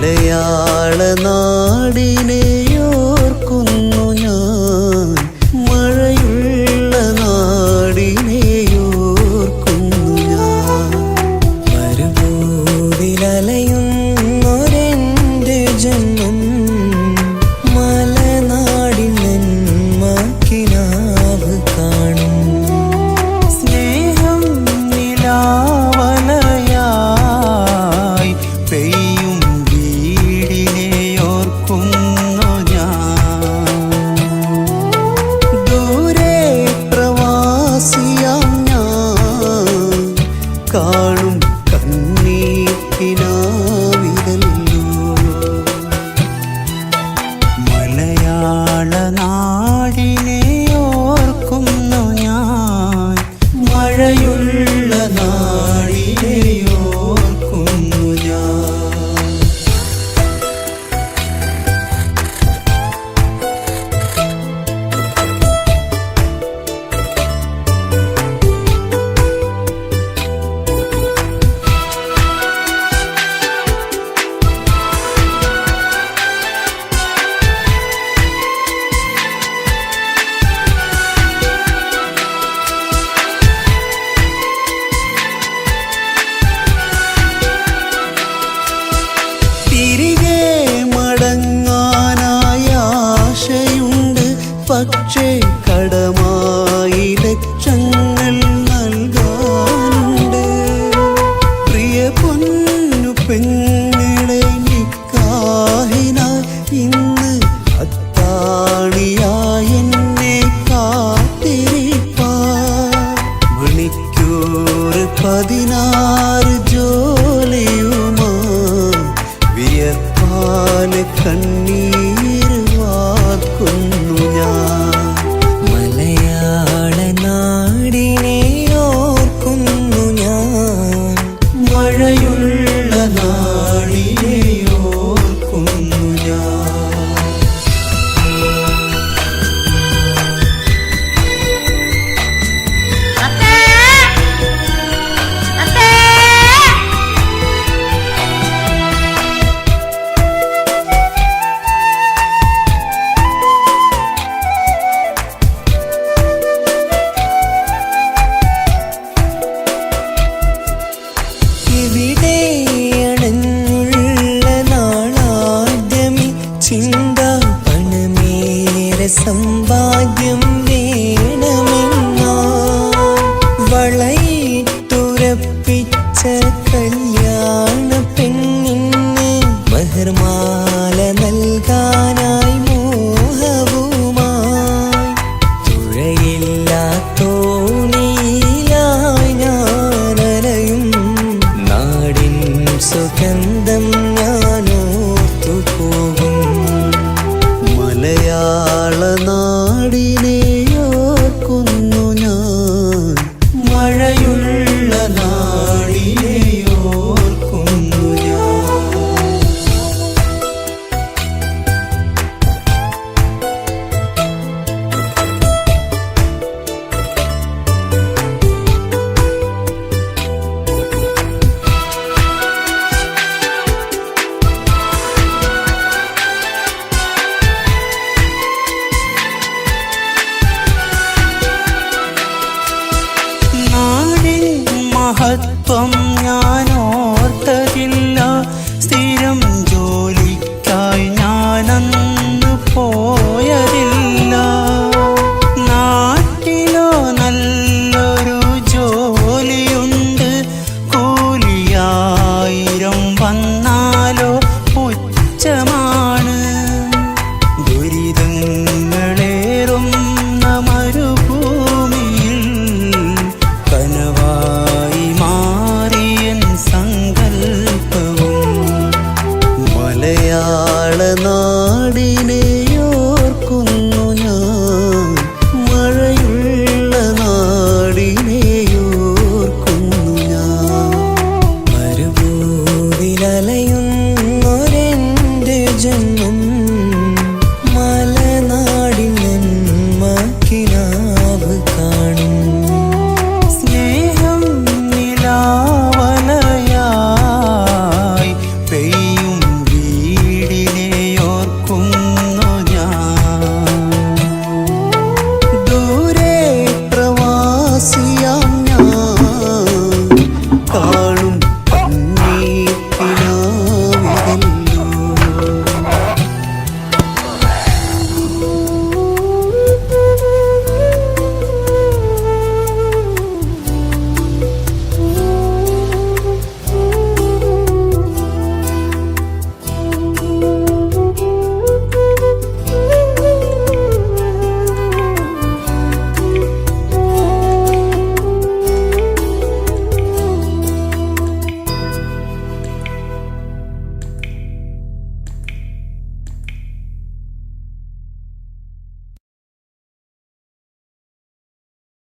മലയാള നാടിനെയോർക്കുന്നു ഞാൻ, മഴയുള്ള നാടിനെയോർക്കുന്നു ഞാൻ. മരുഭൂവിലലയുന്നൊരെൻ്റെ ജന്മം മലനാടിൻ നന്മക്കിനാവ് കാണും. സ്നേഹം നിലാവലയായി പെയ്യും വീടിനെയോർക്കുന്നു ഞാൻ. ദൂരെ പ്രവാസിയാം ഞാൻ കാണും കണ്ണീർക്കിനാവിതല്ലോ. മലയാള നാടിനെ ഓർക്കുന്നു ഞാൻ, മഴയുള്ള നാടിനെ ഓർക്കുന്നു ഞാൻ. തിരികെ മടങ്ങാനായ ആശയുണ്ട്, പക്ഷേ കടമായി ലക്ഷങ്ങൾ നൽകാനുണ്ട്. പ്രിയ പൊന്നു പെങ്ങളെ നിക്കാഹിനായി ഇന്ന് അത്താണിയായി എന്നെ കാത്തിരിപ്പാൻ. മണിക്കൂർ 16 ജോലിയുമാ വിയർപ്പാലെ കണ്ണീര് വാർക്കുന്നു ഞാൻ. മലയാള നാടിനെ ഓർക്കുന്നു ഞാൻ, മഴയുള്ള നാടിനെ ഓർക്കുന്നു ഞാൻ. ഇവിടെ അണഞ്ഞുള്ള നാളാദ്യമി ചിന്ത പണമേറെ സമ്പാദ്യം വേണമെന്നാ. വളയിട്ടുറപ്പിച്ച കല്യാണ പെണ്ണിന് മഹർമാല നൽകാനായി മോഹവുമായി തുഴയില്ലാത്തോണിയിലായി ഞാനലയും. നാടിൻ സുഗന്ധം ഞാനോർത്തു പോകും. മലയാള നാടിനെ ഓർക്കുന്നു ഞാൻ, മഴയുള്ള നാടിനെ ഓർക്കുന്നു ഞാൻ. നാടിൻ മഹത്വം ഞാനോർത്തതില്ല, സ്ഥിരം ജോലിക്കായി ഞാനന്ന് പോയതില്ല. നാട്ടിലോ നല്ലൊരു ജോലിയുണ്ട്, കൂലിയായിരം വന്നാലോ പുച്ഛമാണ്. ദുരിതങ്ങളേറുന്ന മരുഭൂമിയിൽ കനവായി മാറിയൻ സങ്കൽപ്പവും. മലയാള നാടിനെ ഓർക്കുന്നു ഞാൻ, മഴയുള്ള നാടിനെ ഓർക്കുന്നു ഞാൻ. മരുഭൂവിലലയുന്നൊരെൻ്റെ ജന്മം മലനാടിൻ നന്മക്കിനാവ് കാണും. സ്നേഹം നിലാവലയായി പെയ്യും